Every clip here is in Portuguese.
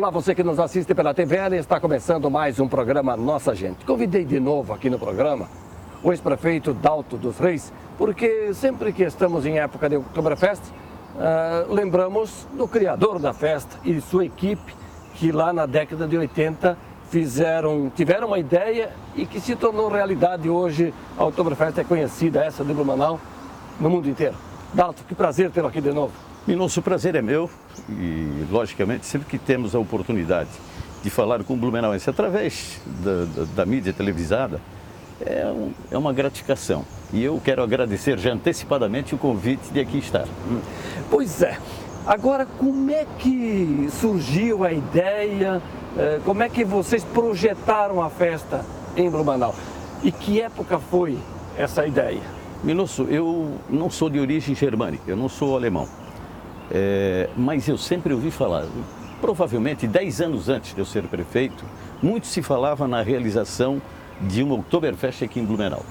Olá, você que nos assiste pela TVL, está começando mais um programa Nossa Gente. Convidei de novo aqui no programa o ex-prefeito Dalto dos Reis, porque sempre que estamos em época de Oktoberfest, lembramos do criador da festa e sua equipe, que lá na década de 80 tiveram uma ideia e que se tornou realidade hoje. A Oktoberfest é conhecida, essa de Blumenau, no mundo inteiro. Dalto, que prazer tê-lo aqui de novo. Nosso prazer é meu e, logicamente, sempre que temos a oportunidade de falar com o blumenauense através da mídia televisada, é uma gratificação. E eu quero agradecer já antecipadamente o convite de aqui estar. Pois é. Agora, como é que surgiu a ideia, como é que vocês projetaram a festa em Blumenau? E que época foi essa ideia? Minosso, eu não sou de origem germânica, eu não sou alemão. Mas eu sempre ouvi falar, provavelmente 10 anos antes de eu ser prefeito, muito se falava na realização de uma Oktoberfest aqui em Blumenau.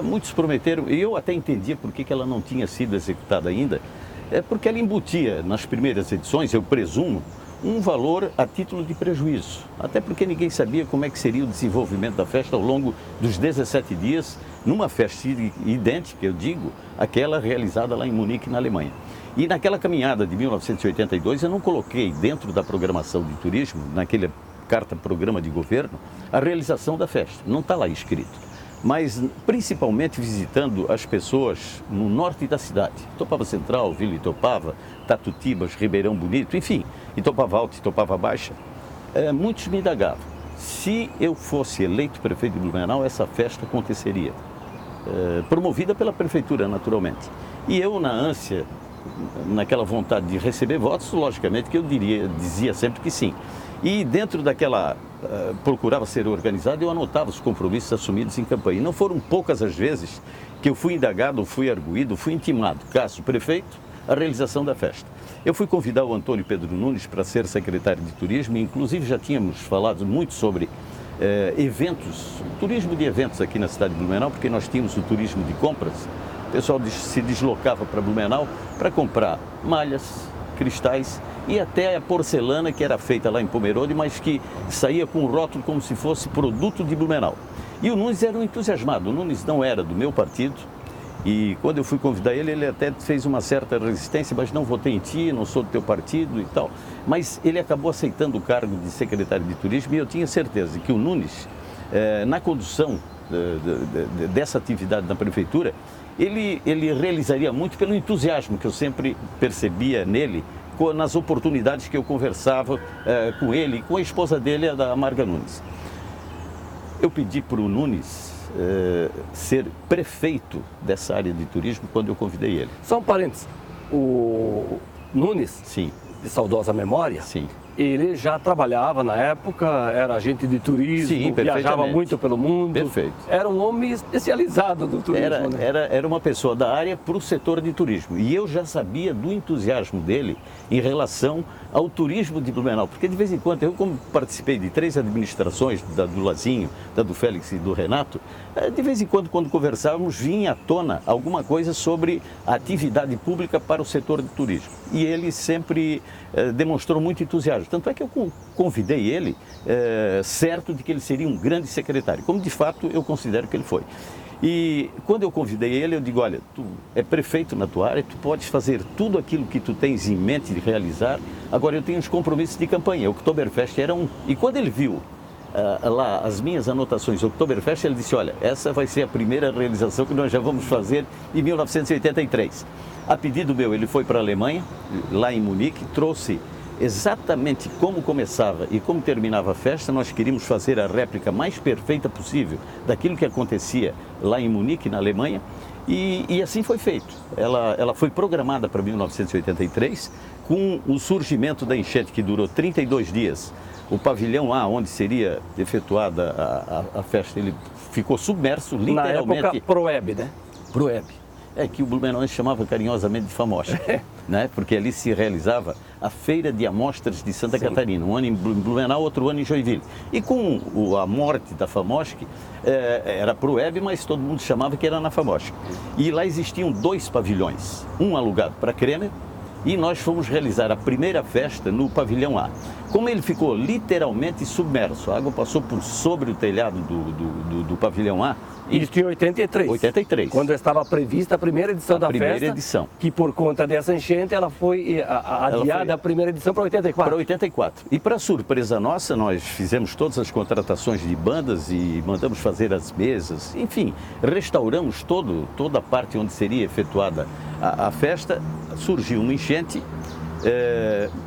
Muitos prometeram, e eu até entendia por que ela não tinha sido executada ainda, porque ela embutia nas primeiras edições, eu presumo, um valor a título de prejuízo. Até porque ninguém sabia como é que seria o desenvolvimento da festa ao longo dos 17 dias, numa festa idêntica, eu digo, àquela realizada lá em Munique, na Alemanha. E naquela caminhada de 1982, eu não coloquei dentro da programação de turismo, naquele carta-programa de governo, a realização da festa. Não está lá escrito. Mas principalmente visitando as pessoas no norte da cidade. Itopava Central, Vila Itopava, Tatutibas, Ribeirão Bonito, enfim, Itopava Alta, Itopava Baixa. Muitos me indagavam, se eu fosse eleito prefeito de Blumenau, essa festa aconteceria. Promovida pela prefeitura, naturalmente. E eu, na ânsia, naquela vontade de receber votos, logicamente que eu dizia sempre que sim. E dentro daquela, procurava ser organizado, eu anotava os compromissos assumidos em campanha. E não foram poucas as vezes que eu fui indagado, fui arguído, fui intimado, caso prefeito, a realização da festa. Eu fui convidar o Antônio Pedro Nunes para ser secretário de turismo, e inclusive já tínhamos falado muito sobre eventos, turismo de eventos aqui na cidade de Blumenau, porque nós tínhamos o turismo de compras. O pessoal se deslocava para Blumenau para comprar malhas, cristais e até a porcelana que era feita lá em Pomerode, mas que saía com o rótulo como se fosse produto de Blumenau. E o Nunes era um entusiasmado. O Nunes não era do meu partido e quando eu fui convidar ele, ele até fez uma certa resistência, mas não votei em ti, não sou do teu partido e tal. Mas ele acabou aceitando o cargo de secretário de turismo e eu tinha certeza que o Nunes, na condução dessa atividade na prefeitura, ele realizaria muito pelo entusiasmo que eu sempre percebia nele, nas oportunidades que eu conversava com ele e com a esposa dele, a Marga Nunes. Eu pedi para o Nunes ser prefeito dessa área de turismo quando eu convidei ele. Só um parênteses, o Nunes, sim, de saudosa memória, sim, ele já trabalhava na época, era agente de turismo, sim, viajava muito pelo mundo. Perfeito. Era um homem especializado do turismo. Era uma pessoa da área para o setor de turismo. E eu já sabia do entusiasmo dele em relação ao turismo de Blumenau. Porque de vez em quando, eu como participei de 3 administrações, da do Lazinho, da do Félix e do Renato, de vez em quando conversávamos, vinha à tona alguma coisa sobre a atividade pública para o setor de turismo. E ele sempre demonstrou muito entusiasmo. Tanto é que eu convidei ele, certo de que ele seria um grande secretário, como de fato eu considero que ele foi. E quando eu convidei ele, eu digo, olha, tu é prefeito na tua área, tu podes fazer tudo aquilo que tu tens em mente de realizar, agora eu tenho os compromissos de campanha, o Oktoberfest era um. E quando ele viu lá as minhas anotações do Oktoberfest, ele disse, olha, essa vai ser a primeira realização que nós já vamos fazer em 1983. A pedido meu, ele foi para a Alemanha, lá em Munique, trouxe exatamente como começava e como terminava a festa. Nós queríamos fazer a réplica mais perfeita possível daquilo que acontecia lá em Munique, na Alemanha, e assim foi feito. Ela foi programada para 1983, com o surgimento da enchente que durou 32 dias. O pavilhão A, onde seria efetuada a festa, ele ficou submerso, literalmente. Na época, Proeb, né? Proeb. Que o blumenauense chamava carinhosamente de Famosk, né? Porque ali se realizava a Feira de Amostras de Santa Catarina, um ano em Blumenau, outro ano em Joinville. E com a morte da Famosk, era Proeb, mas todo mundo chamava que era na Famosk. E lá existiam 2 pavilhões, um alugado para Kremer e nós fomos realizar a primeira festa no pavilhão A. Como ele ficou literalmente submerso, a água passou por sobre o telhado do pavilhão A. Isso em 83. 83. Quando estava prevista a primeira edição da primeira festa. Edição. Que por conta dessa enchente ela foi adiada a primeira edição para 84. Para 84. E para surpresa nossa, nós fizemos todas as contratações de bandas e mandamos fazer as mesas. Enfim, restauramos toda a parte onde seria efetuada a festa. Surgiu uma enchente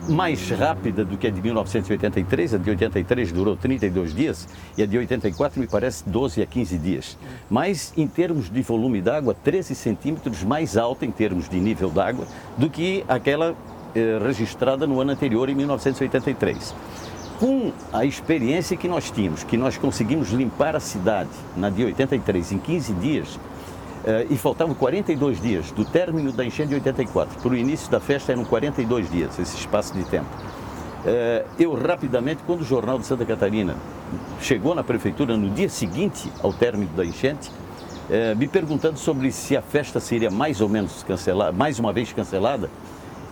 mais rápida do que a de 1983, a de 83 durou 32 dias e a de 84 me parece 12 a 15 dias. Mas em termos de volume d'água, 13 centímetros mais alta em termos de nível d'água do que aquela registrada no ano anterior, em 1983. Com a experiência que nós tínhamos, que nós conseguimos limpar a cidade na de 83 em 15 dias, e faltavam 42 dias do término da enchente de 84 para o início da festa, eram 42 dias, esse espaço de tempo. Eu rapidamente, quando o Jornal de Santa Catarina chegou na prefeitura no dia seguinte ao término da enchente, me perguntando sobre se a festa seria mais ou menos cancelada, mais uma vez cancelada,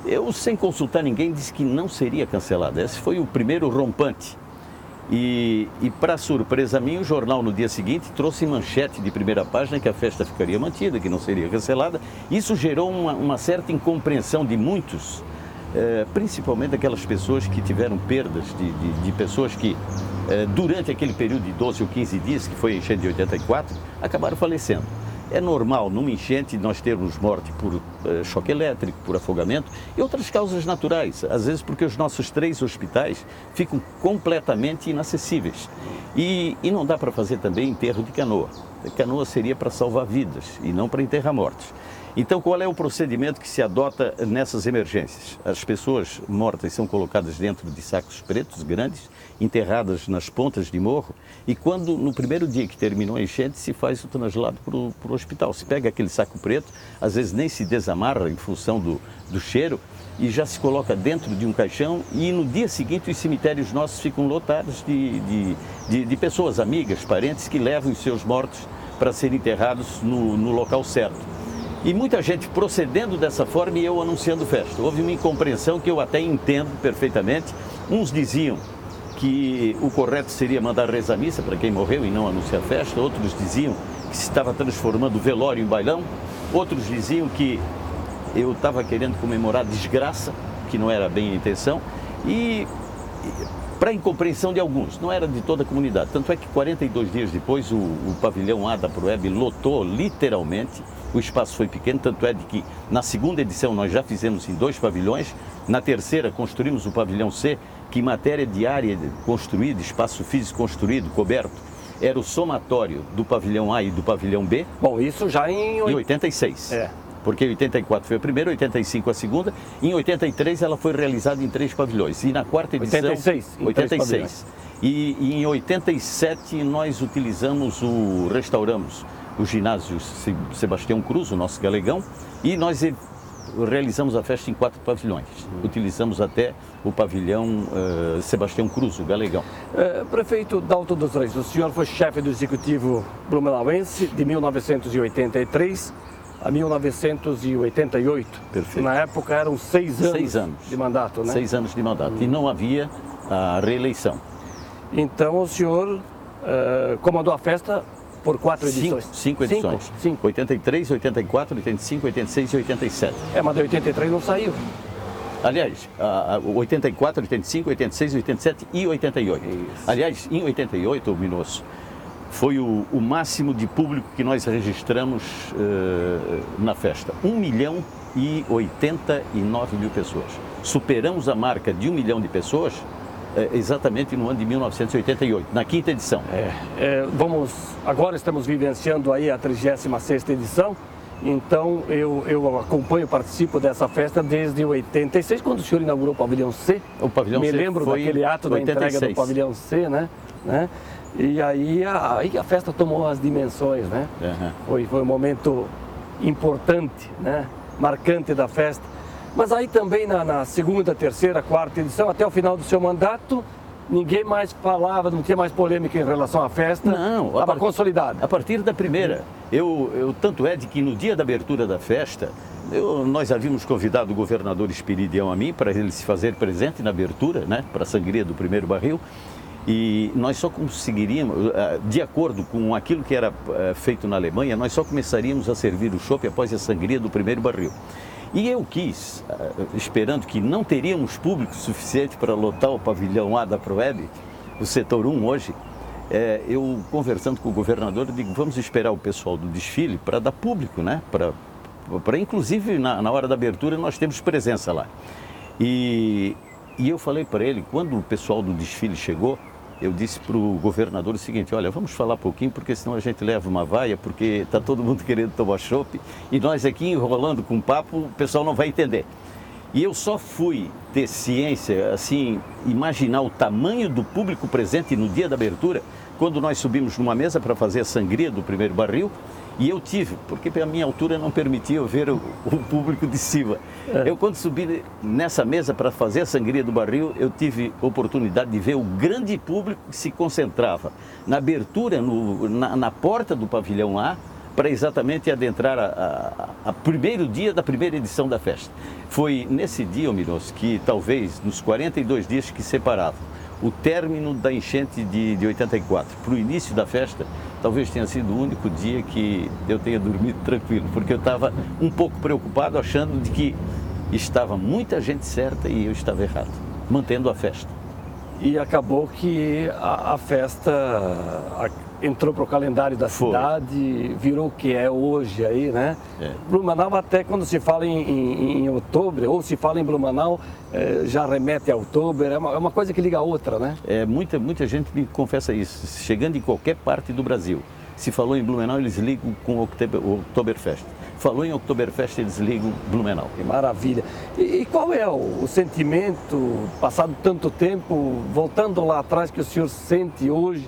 eu, sem consultar ninguém, disse que não seria cancelada. Esse foi o primeiro rompante. E para surpresa minha, o jornal no dia seguinte trouxe manchete de primeira página que a festa ficaria mantida, que não seria cancelada. Isso gerou uma certa incompreensão de muitos, principalmente aquelas pessoas que tiveram perdas de pessoas que, durante aquele período de 12 ou 15 dias, que foi a enchente de 84, acabaram falecendo. É normal, numa enchente, nós termos morte por choque elétrico, por afogamento e outras causas naturais. Às vezes porque os nossos 3 hospitais ficam completamente inacessíveis. E não dá para fazer também enterro de canoa. A canoa seria para salvar vidas e não para enterrar mortos. Então, qual é o procedimento que se adota nessas emergências? As pessoas mortas são colocadas dentro de sacos pretos grandes, enterradas nas pontas de morro, e quando, no primeiro dia que terminou a enchente, se faz o traslado para o hospital. Se pega aquele saco preto, às vezes nem se desamarra em função do cheiro, e já se coloca dentro de um caixão, e no dia seguinte os cemitérios nossos ficam lotados de pessoas, amigas, parentes, que levam os seus mortos para serem enterrados no local certo. E muita gente procedendo dessa forma e eu anunciando festa. Houve uma incompreensão que eu até entendo perfeitamente. Uns diziam que o correto seria mandar rezar missa para quem morreu e não anunciar festa. Outros diziam que se estava transformando o velório em bailão. Outros diziam que eu estava querendo comemorar desgraça, que não era bem a intenção. E para incompreensão de alguns, não era de toda a comunidade. Tanto é que 42 dias depois o pavilhão A da Proeb lotou literalmente. O espaço foi pequeno, tanto é de que na segunda edição nós já fizemos em 2 pavilhões, na terceira construímos o pavilhão C, que em matéria de área construída, espaço físico construído, coberto, era o somatório do pavilhão A e do pavilhão B. Bom, isso já em 86. Porque em 84 foi a primeira, 85 a segunda, e em 83 ela foi realizada em 3 pavilhões. E na quarta edição... 86. E em 87 nós restauramos o ginásio Sebastião Cruz, o nosso galegão, e nós realizamos a festa em 4 pavilhões. Utilizamos até o pavilhão Sebastião Cruz, o galegão. Prefeito Dalto dos Reis, o senhor foi chefe do Executivo Blumenauense de 1983 a 1988. Perfeito. Na época eram 6 anos de mandato, né? 6 anos de mandato. E não havia a reeleição. Então o senhor comandou a festa por 4 edições? 5 edições. 83, 84, 85, 86 e 87. Mas de 83 não saiu. Aliás, 84, 85, 86, 87 e 88. Isso. Aliás, em 88, Minosso, foi o máximo de público que nós registramos na festa. 1.089.000 pessoas. Superamos a marca de 1 milhão de pessoas exatamente no ano de 1988, na 5ª edição. Agora estamos vivenciando aí a 36ª edição, então eu acompanho, participo dessa festa desde 86, quando o senhor inaugurou o Pavilhão C. O Pavilhão C lembro daquele ato 86. Da entrega do Pavilhão C, né? E aí a festa tomou as dimensões, né? Foi um momento importante, né? Marcante da festa. Mas aí também na segunda, terceira, quarta edição, até o final do seu mandato, ninguém mais falava, não tinha mais polêmica em relação à festa. Não, estava consolidada. A partir da primeira. Tanto é de que no dia da abertura da festa, nós havíamos convidado o governador Esperidião a mim para ele se fazer presente na abertura, né, para a sangria do primeiro barril. E nós só conseguiríamos, de acordo com aquilo que era feito na Alemanha, nós só começaríamos a servir o chopp após a sangria do primeiro barril. E eu quis, esperando que não teríamos público suficiente para lotar o pavilhão A da Proeb, o setor 1 hoje, eu conversando com o governador, eu digo, vamos esperar o pessoal do desfile para dar público, né? Para inclusive na hora da abertura nós temos presença lá. E eu falei para ele, quando o pessoal do desfile chegou, eu disse para o governador o seguinte, olha, vamos falar um pouquinho, porque senão a gente leva uma vaia, porque está todo mundo querendo tomar chopp, e nós aqui enrolando com papo, o pessoal não vai entender. E eu só fui ter ciência, assim, imaginar o tamanho do público presente no dia da abertura, quando nós subimos numa mesa para fazer a sangria do primeiro barril, e eu tive, porque a minha altura não permitia eu ver o público de cima. Eu, quando subi nessa mesa para fazer a sangria do barril, eu tive oportunidade de ver o grande público que se concentrava na abertura, na porta do pavilhão A, para exatamente adentrar a primeiro dia da primeira edição da festa. Foi nesse dia, Minos, que talvez nos 42 dias que separavam o término da enchente de 84 para o início da festa, talvez tenha sido o único dia que eu tenha dormido tranquilo, porque eu estava um pouco preocupado, achando de que estava muita gente certa e eu estava errado, mantendo a festa. E acabou que a festa entrou para o calendário da cidade, virou o que é hoje aí, né? Blumenau, até quando se fala em outubro, ou se fala em Blumenau, já remete a outubro, é uma coisa que liga a outra, né? Muita gente me confessa isso, chegando em qualquer parte do Brasil. Se falou em Blumenau, eles ligam com o Oktoberfest. Falou em Oktoberfest, eles ligam Blumenau. Que maravilha. E qual é o sentimento, passado tanto tempo, voltando lá atrás, que o senhor sente hoje,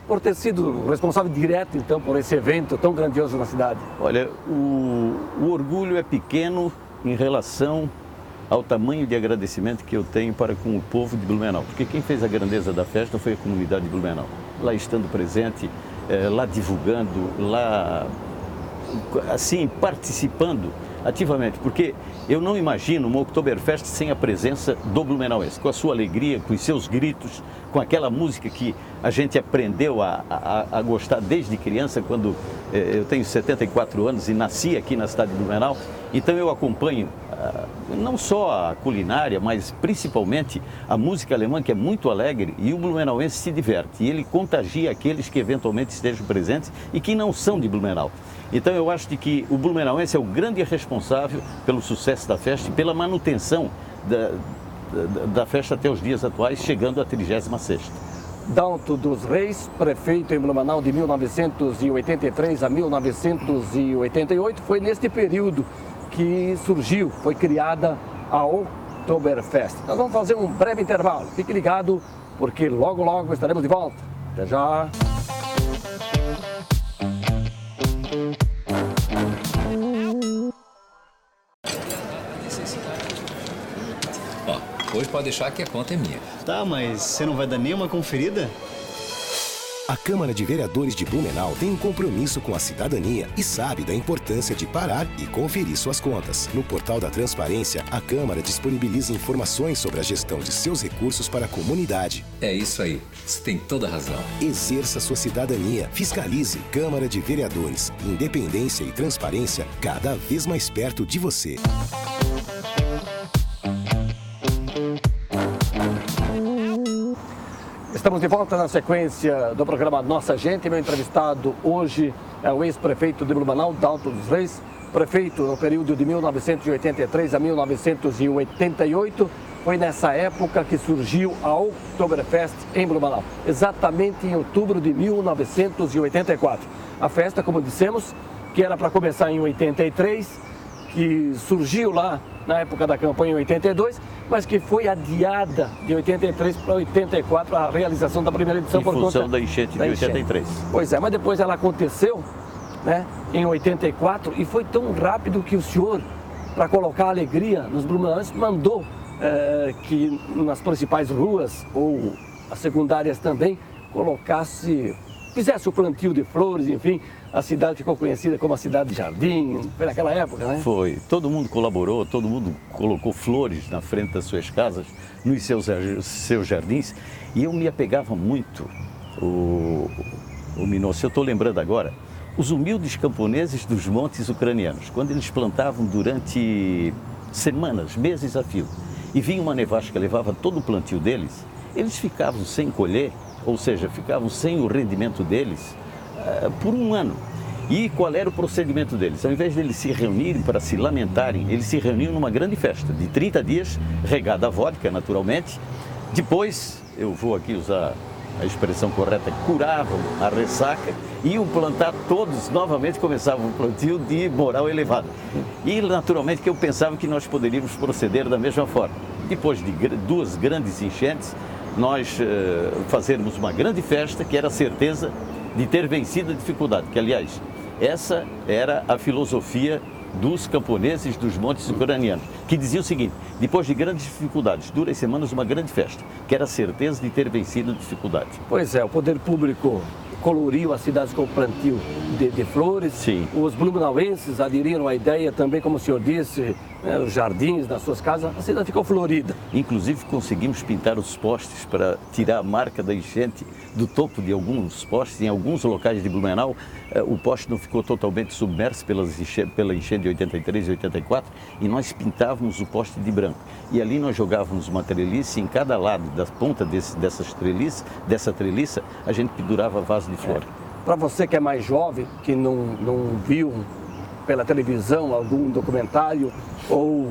por ter sido responsável direto, então, por esse evento tão grandioso na cidade? Olha, o orgulho é pequeno em relação ao tamanho de agradecimento que eu tenho para com o povo de Blumenau. Porque quem fez a grandeza da festa foi a comunidade de Blumenau. Lá estando presente, lá divulgando, lá, assim, participando ativamente. Porque eu não imagino uma Oktoberfest sem a presença do blumenauense, com a sua alegria, com os seus gritos, com aquela música que a gente aprendeu a gostar desde criança, quando eu tenho 74 anos e nasci aqui na cidade de Blumenau. Então eu acompanho não só a culinária, mas principalmente a música alemã, que é muito alegre, e o blumenauense se diverte, e ele contagia aqueles que eventualmente estejam presentes e que não são de Blumenau. Então eu acho que o blumenauense é o grande responsável pelo sucesso da festa e pela manutenção da festa até os dias atuais, chegando à 36ª. Dalto dos Reis, prefeito em Blumenau de 1983 a 1988, foi neste período que surgiu, foi criada a Oktoberfest. Nós vamos fazer um breve intervalo, fique ligado, porque logo logo estaremos de volta. Até já! Hoje pode deixar que a conta é minha. Tá, mas você não vai dar nenhuma conferida? A Câmara de Vereadores de Blumenau tem um compromisso com a cidadania e sabe da importância de parar e conferir suas contas. No portal da Transparência, a Câmara disponibiliza informações sobre a gestão de seus recursos para a comunidade. É isso aí, você tem toda a razão. Exerça sua cidadania, fiscalize. Câmara de Vereadores, independência e transparência cada vez mais perto de você. Estamos de volta na sequência do programa Nossa Gente. Meu entrevistado hoje é o ex-prefeito de Blumenau, Dalto dos Reis, prefeito no período de 1983 a 1988. Foi nessa época que surgiu a Oktoberfest em Blumenau, exatamente em outubro de 1984. A festa, como dissemos, que era para começar em 83, que surgiu lá na época da campanha em 82, mas que foi adiada de 83 para 84 a realização da primeira edição por função conta da enchente de 83. Pois é, mas depois ela aconteceu, né, em 84, e foi tão rápido que o senhor, para colocar alegria nos blumenauenses, mandou que nas principais ruas, ou as secundárias também, colocasse fizesse o plantio de flores, enfim, a cidade ficou conhecida como a cidade de jardim, foi naquela época, né? Foi. Todo mundo colaborou, todo mundo colocou flores na frente das suas casas, nos seus jardins. E eu me apegava muito, o Minosso, eu estou lembrando agora, os humildes camponeses dos montes ucranianos, quando eles plantavam durante semanas, meses a fio, e vinha uma nevasca, levava todo o plantio deles, eles ficavam sem colher, ou seja, ficavam sem o rendimento deles por um ano. E qual era o procedimento deles? Ao invés de eles se reunirem para se lamentarem, eles se reuniam numa grande festa de 30 dias, regada a vodka, naturalmente. Depois, eu vou aqui usar a expressão correta, curavam a ressaca e iam plantar todos, novamente começavam o plantio de moral elevada. E naturalmente que eu pensava que nós poderíamos proceder da mesma forma. Depois de duas grandes enchentes, nós fazermos uma grande festa, que era a certeza de ter vencido a dificuldade, que aliás, essa era a filosofia dos camponeses dos montes ucranianos, que dizia o seguinte: depois de grandes dificuldades, duras semanas, uma grande festa, que era a certeza de ter vencido a dificuldade. Pois é, o poder público coloriu as cidades com plantio de flores. Sim. Os blumenauenses aderiram à ideia também, como o senhor disse, os jardins nas suas casas, a cidade ficou florida. Inclusive conseguimos pintar os postes para tirar a marca da enchente do topo de alguns postes. Em alguns locais de Blumenau, o poste não ficou totalmente submerso pela enchente de 83 e 84 e nós pintávamos o poste de branco. E ali nós jogávamos uma treliça e em cada lado da ponta dessa treliça, a gente pendurava vaso de flor. Para você que é mais jovem, que não viu pela televisão algum documentário ou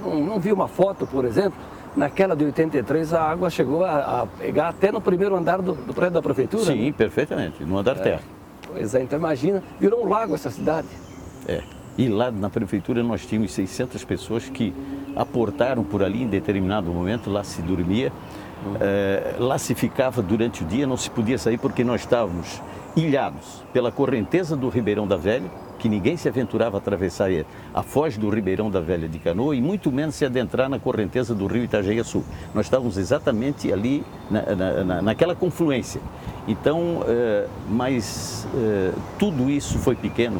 não viu uma foto, por exemplo, naquela de 83 a água chegou a pegar até no primeiro andar do prédio da prefeitura. Sim, né? perfeitamente, no andar terra. Pois é, então imagina, virou um lago essa cidade. E lá na prefeitura nós tínhamos 600 pessoas que aportaram por ali em determinado momento, lá se dormia, lá se ficava durante o dia, não se podia sair porque nós estávamos ilhados pela correnteza do Ribeirão da Velha, que ninguém se aventurava a atravessar a foz do Ribeirão da Velha de canoa e muito menos se adentrar na correnteza do rio Itajaí-Açu. Nós estávamos exatamente ali naquela confluência. Então, tudo isso foi pequeno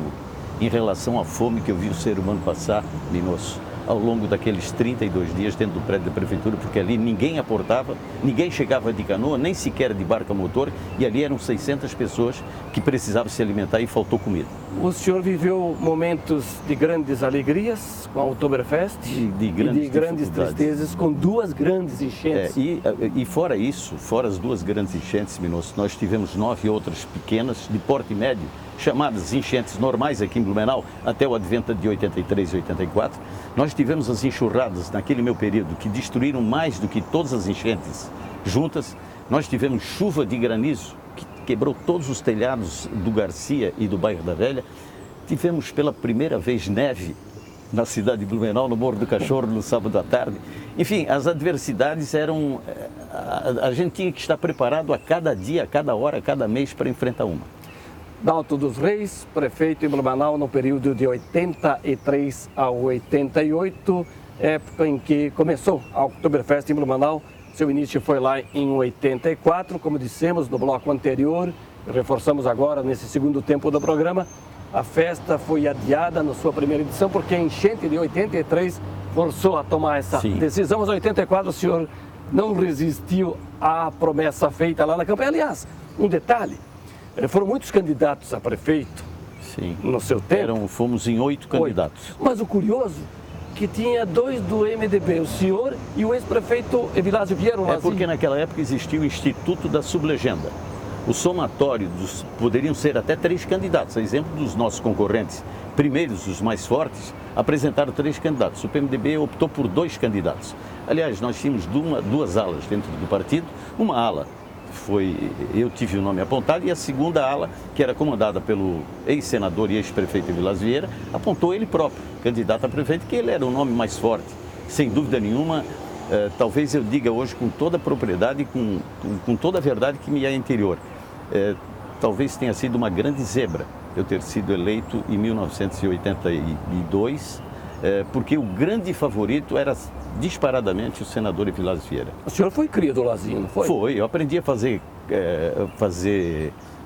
em relação à fome que eu vi o ser humano passar, Minosso, ao longo daqueles 32 dias dentro do prédio da prefeitura, porque ali ninguém aportava, ninguém chegava de canoa, nem sequer de barca motor, e ali eram 600 pessoas que precisavam se alimentar e faltou comida. O senhor viveu momentos de grandes alegrias com a Oktoberfest de grandes tristezas com duas grandes enchentes. E fora isso, fora as duas grandes enchentes, Minosso, nós tivemos 9 outras pequenas de porte médio, chamadas enchentes normais aqui em Blumenau, até o advento de 83 e 84. Nós tivemos as enxurradas naquele meu período que destruíram mais do que todas as enchentes juntas. Nós tivemos chuva de granizo que quebrou todos os telhados do Garcia e do bairro da Velha. Tivemos pela primeira vez neve na cidade de Blumenau, no Morro do Cachorro, no sábado à tarde. Enfim, as adversidades eram... A gente tinha que estar preparado a cada dia, a cada hora, a cada mês para enfrentar uma. Dalto dos Reis, prefeito em Blumenau no período de 83 a 88, época em que começou a Oktoberfest em Blumenau. Seu início foi lá em 84, como dissemos no bloco anterior, reforçamos agora nesse segundo tempo do programa. A festa foi adiada na sua primeira edição porque a enchente de 83 forçou a tomar essa decisão. Mas em 84 o senhor não resistiu à promessa feita lá na campanha. Aliás, um detalhe, foram muitos candidatos a prefeito no seu tempo. Fomos em 8 candidatos. Mas o curioso que tinha 2 do MDB, o senhor e o ex-prefeito Evilásio Vieira. Porque naquela época existia o Instituto da Sublegenda. O somatório poderiam ser até 3 candidatos, a exemplo dos nossos concorrentes primeiros, os mais fortes, apresentaram 3 candidatos. O PMDB optou por 2 candidatos. Aliás, nós tínhamos 2 alas dentro do partido. Uma ala eu tive o nome apontado, e a segunda ala, que era comandada pelo ex-senador e ex-prefeito Evilásio Vieira, apontou ele próprio, candidato a prefeito, que ele era o nome mais forte, sem dúvida nenhuma. Talvez eu diga hoje com toda a propriedade e com toda a verdade que me é interior. Talvez tenha sido uma grande zebra eu ter sido eleito em 1982, porque o grande favorito era disparadamente o senador Evilásio Vieira. O senhor foi cria do Lazinho, não foi? Foi, eu aprendi a fazer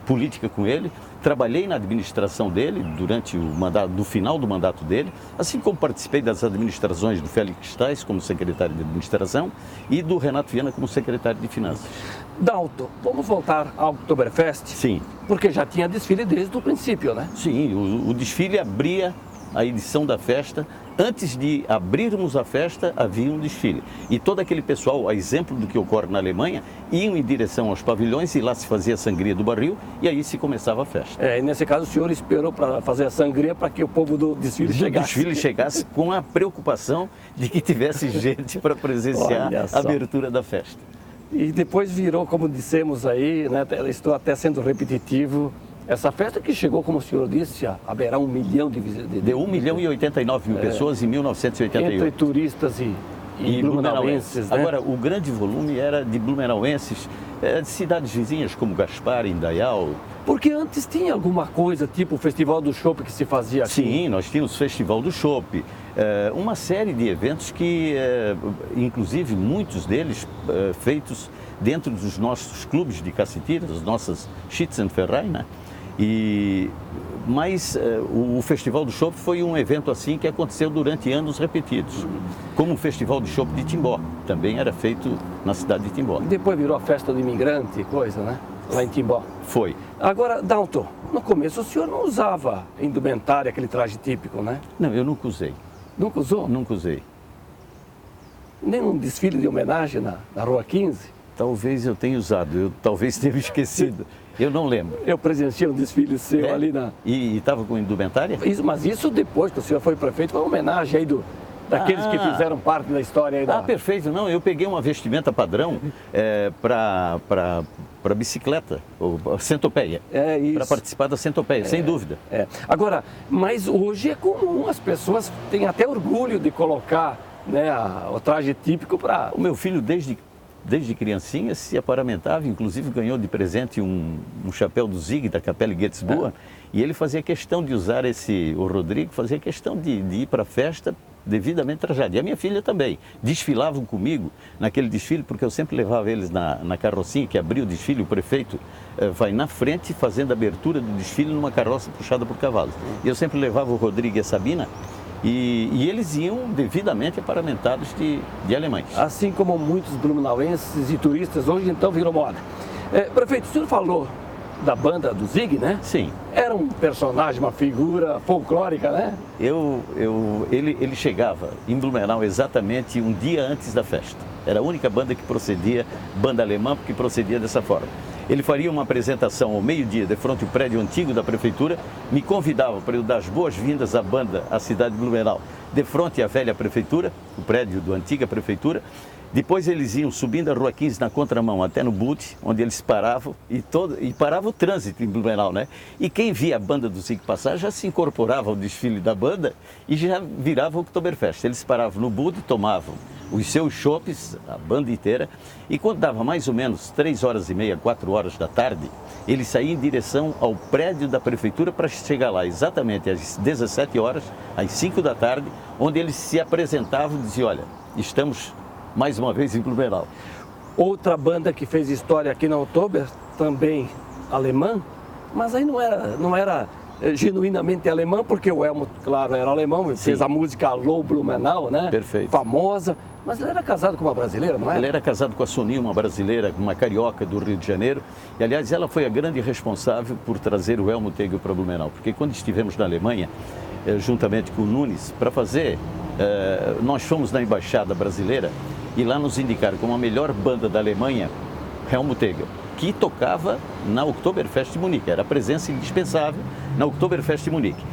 política com ele, trabalhei na administração dele durante o mandato, do final do mandato dele, assim como participei das administrações do Félix Tais como secretário de administração e do Renato Viana como secretário de finanças. Dalto, vamos voltar ao Oktoberfest? Sim. Porque já tinha desfile desde o princípio, né? Sim, o desfile abria a edição da festa. Antes de abrirmos a festa, havia um desfile. E todo aquele pessoal, a exemplo do que ocorre na Alemanha, iam em direção aos pavilhões e lá se fazia a sangria do barril e aí se começava a festa. E nesse caso o senhor esperou para fazer a sangria para que o povo do desfile chegasse. O desfile chegasse com a preocupação de que tivesse gente para presenciar a abertura da festa. E depois virou, como dissemos aí, né, estou até sendo repetitivo, essa festa que chegou, como o senhor disse, a beirar 1 milhão de visitantes. Deu 1.089.000 pessoas em 1988. Entre turistas e blumenauenses, né? Agora, o grande volume era de blumenauenses, de cidades vizinhas como Gaspar, Indaial. Porque antes tinha alguma coisa, tipo o Festival do Chopp que se fazia aqui? Sim, nós tínhamos o Festival do Chopp, uma série de eventos que, inclusive, muitos deles feitos dentro dos nossos clubes de cassitiras, as nossas Schützenvereine, né? Mas o Festival do Chopp foi um evento assim que aconteceu durante anos repetidos, como o Festival do Chopp de Timbó, também era feito na cidade de Timbó. Depois virou a festa do imigrante, coisa, né? Lá em Timbó. Foi. Agora, Dalton, no começo o senhor não usava indumentária, aquele traje típico, né? Não, eu nunca usei. Nunca usou? Nunca usei. Nem um desfile de homenagem na Rua 15? Talvez eu tenha usado, eu talvez tenha esquecido. Eu não lembro. Eu presenciei um desfile seu ali na... E estava com indumentária? Mas isso depois que o senhor foi prefeito, foi uma homenagem aí daqueles que fizeram parte da história aí da... Perfeito. Não, eu peguei uma vestimenta padrão para bicicleta, ou centopeia. Para participar da centopeia, sem dúvida. Agora, mas hoje é comum, as pessoas têm até orgulho de colocar, né, o traje típico para... O meu filho, desde criancinha, se aparamentava, inclusive ganhou de presente um chapéu do Zig, da Capelle Getzboer, e ele fazia questão de usar o Rodrigo fazia questão de ir para a festa devidamente trajado. E a minha filha também. Desfilavam comigo naquele desfile, porque eu sempre levava eles na carrocinha que abria o desfile, o prefeito vai na frente fazendo a abertura do desfile numa carroça puxada por cavalos. E eu sempre levava o Rodrigo e a Sabina, e eles iam devidamente aparamentados de alemães. Assim como muitos blumenauenses e turistas, hoje então virou moda. Prefeito, o senhor falou da banda do Zig, né? Sim. Era um personagem, uma figura folclórica, né? Ele chegava em Blumenau exatamente um dia antes da festa. Era a única banda que procedia, banda alemã, que procedia dessa forma. Ele faria uma apresentação ao meio-dia, de frente ao prédio antigo da prefeitura, me convidava para eu dar as boas-vindas à banda, à cidade de Blumenau, de frente à velha prefeitura, o prédio da antiga prefeitura. Depois eles iam subindo a Rua 15 na contramão até no Bute, onde eles paravam, e parava o trânsito em Blumenau, né? E quem via a banda do Zig passar já se incorporava ao desfile da banda e já virava o Oktoberfest. Eles paravam no Bute, tomavam os seus chopes, a banda inteira, e quando dava mais ou menos 3h30, 4h da tarde, eles saíam em direção ao prédio da prefeitura para chegar lá exatamente às 17h, às 5 da tarde, onde eles se apresentavam e diziam: olha, estamos mais uma vez em Blumenau. Outra banda que fez história aqui na Oktober, também alemã, mas aí não era genuinamente alemã, porque o Helmut, claro, era alemão, ele fez a música Alô Blumenau, né? Perfeito. Famosa, mas ele era casado com uma brasileira, não é? Ele era casado com a Sonia, uma brasileira, uma carioca do Rio de Janeiro, e aliás ela foi a grande responsável por trazer o Helmut Tegel para Blumenau, porque quando estivemos na Alemanha, juntamente com o Nunes, para fazer, nós fomos na embaixada brasileira e lá nos indicaram como a melhor banda da Alemanha, Helmut Tegel, que tocava na Oktoberfest de Munique, era a presença indispensável na Oktoberfest de Munique.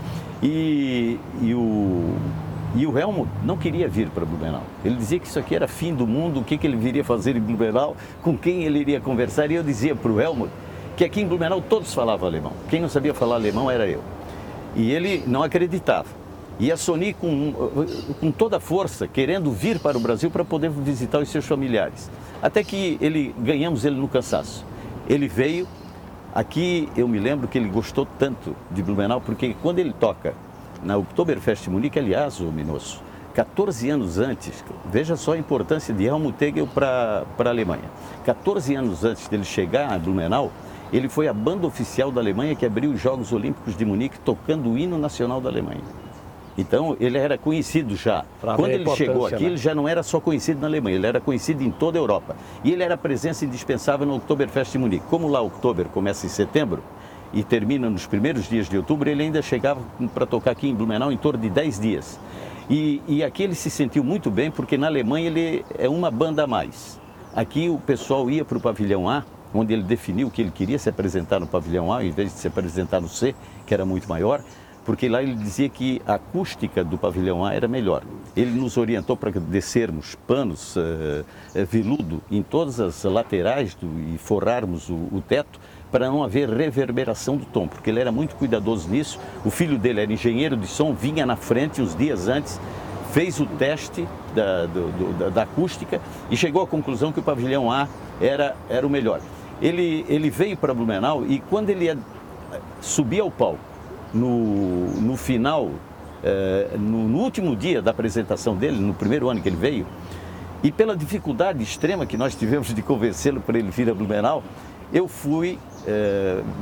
E o Helmut não queria vir para Blumenau. Ele dizia que isso aqui era fim do mundo, o que ele viria fazer em Blumenau, com quem ele iria conversar. E eu dizia para o Helmut que aqui em Blumenau todos falavam alemão. Quem não sabia falar alemão era eu. E ele não acreditava. E a Sony, com toda a força, querendo vir para o Brasil para poder visitar os seus familiares. Até que ganhamos ele no cansaço. Ele veio, aqui eu me lembro que ele gostou tanto de Blumenau, porque quando ele toca na Oktoberfest Munique, aliás, o Minosso, 14 anos antes, veja só a importância de Helmut Tegel para a Alemanha. 14 anos antes dele chegar a Blumenau, Ele foi a banda oficial da Alemanha que abriu os Jogos Olímpicos de Munique tocando o hino nacional da Alemanha. Então, ele era conhecido já. Quando ele chegou aqui, ele já não era só conhecido na Alemanha, ele era conhecido em toda a Europa. E ele era presença indispensável no Oktoberfest de Munique. Como lá o Oktober começa em setembro e termina nos primeiros dias de outubro, ele ainda chegava para tocar aqui em Blumenau em torno de 10 dias. E aqui ele se sentiu muito bem, porque na Alemanha ele é uma banda a mais. Aqui o pessoal ia para o pavilhão A, onde ele definiu que ele queria se apresentar no pavilhão A, em vez de se apresentar no C, que era muito maior, porque lá ele dizia que a acústica do pavilhão A era melhor. Ele nos orientou para descermos panos veludo em todas as laterais e forrarmos o teto, para não haver reverberação do tom, porque ele era muito cuidadoso nisso. O filho dele era engenheiro de som, vinha na frente uns dias antes, fez o teste da acústica e chegou à conclusão que o pavilhão A era o melhor. Ele veio para Blumenau e quando ele ia subir ao palco, no final, no último dia da apresentação dele, no primeiro ano que ele veio, e pela dificuldade extrema que nós tivemos de convencê-lo para ele vir a Blumenau, eu fui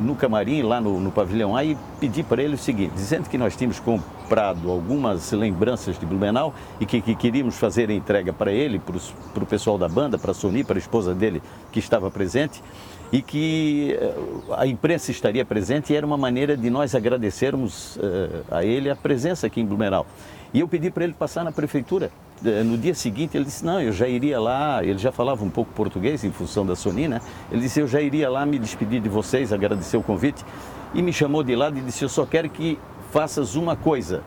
no camarim, lá no pavilhão A, e pedi para ele o seguinte, dizendo que nós tínhamos comprado algumas lembranças de Blumenau e que queríamos fazer a entrega para ele, para o pessoal da banda, para a Sony, para a esposa dele que estava presente, e que a imprensa estaria presente, e era uma maneira de nós agradecermos a ele a presença aqui em Blumenau. E eu pedi para ele passar na prefeitura. No dia seguinte ele disse, não, eu já iria lá, ele já falava um pouco português em função da Sony, né? Ele disse, eu já iria lá me despedir de vocês, agradecer o convite, e me chamou de lado e disse, eu só quero que faças uma coisa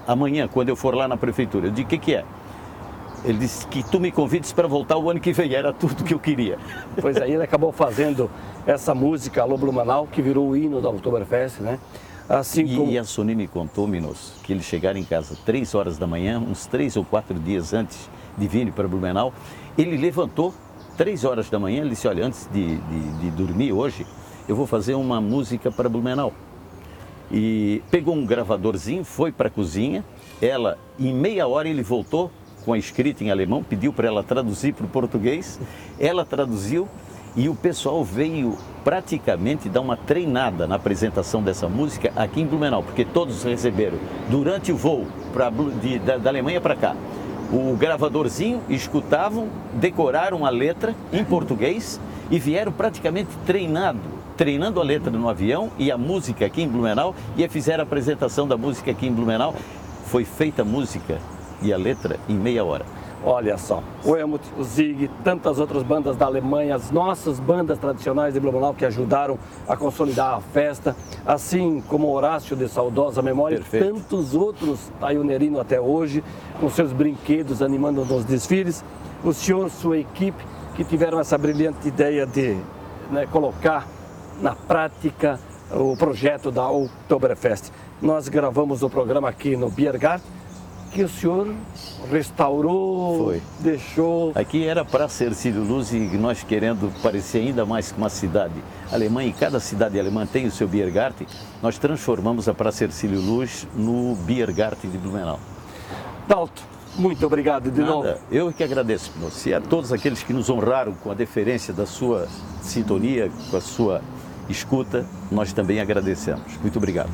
amanhã, quando eu for lá na prefeitura. Eu disse, o que é? Ele disse que tu me convides para voltar o ano que vem, era tudo que eu queria. Pois aí ele acabou fazendo essa música, Alô Blumenau, que virou o hino da Oktoberfest, né? Assim como... E a Sony me contou, Minos, que ele chegaram em casa 3 horas da manhã, uns 3 ou 4 dias antes de vir para Blumenau, ele levantou 3 horas da manhã, ele disse, olha, antes de dormir hoje, eu vou fazer uma música para Blumenau. E pegou um gravadorzinho, foi para a cozinha, ela, em meia hora ele voltou com a escrita em alemão, pediu para ela traduzir para o português, ela traduziu e o pessoal veio praticamente dar uma treinada na apresentação dessa música aqui em Blumenau, porque todos receberam, durante o voo da Alemanha para cá, o gravadorzinho, escutavam, decoraram a letra em português e vieram praticamente treinando a letra no avião e a música aqui em Blumenau, e fizeram a apresentação da música aqui em Blumenau. Foi feita a música e a letra em meia hora. Olha só, o Helmut, o Zig, tantas outras bandas da Alemanha, as nossas bandas tradicionais de Blumenau que ajudaram a consolidar a festa, assim como Horácio de saudosa memória, Perfeito. Tantos outros taionerino até hoje, com seus brinquedos animando nos desfiles. O senhor, sua equipe, que tiveram essa brilhante ideia de colocar na prática o projeto da Oktoberfest. Nós gravamos o programa aqui no Biergarten, que o senhor restaurou, deixou... Aqui era Praça Hercílio Luz e nós querendo parecer ainda mais que uma cidade alemã, e cada cidade alemã tem o seu Biergarten, nós transformamos a Praça Hercílio Luz no Biergarten de Blumenau. Dalto, muito obrigado de novo. Eu que agradeço, e a todos aqueles que nos honraram com a deferência da sua sintonia, com a sua escuta, nós também agradecemos. Muito obrigado.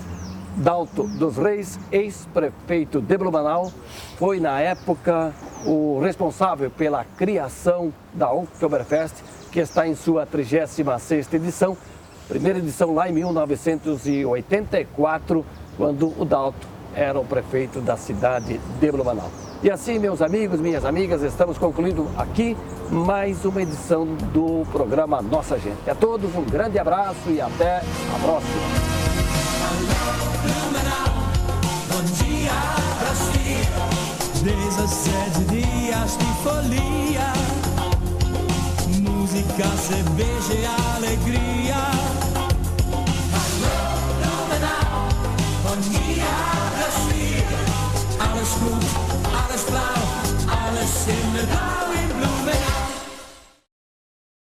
Dalto dos Reis, ex-prefeito de Blumenau, foi na época o responsável pela criação da Oktoberfest, que está em sua 36ª edição, primeira edição lá em 1984, quando o Dalto era o prefeito da cidade de Blumenau. E assim, meus amigos, minhas amigas, estamos concluindo aqui mais uma edição do programa Nossa Gente. A todos um grande abraço e até a próxima. Bom dia pra si, 17 dias de folia, música, cerveja.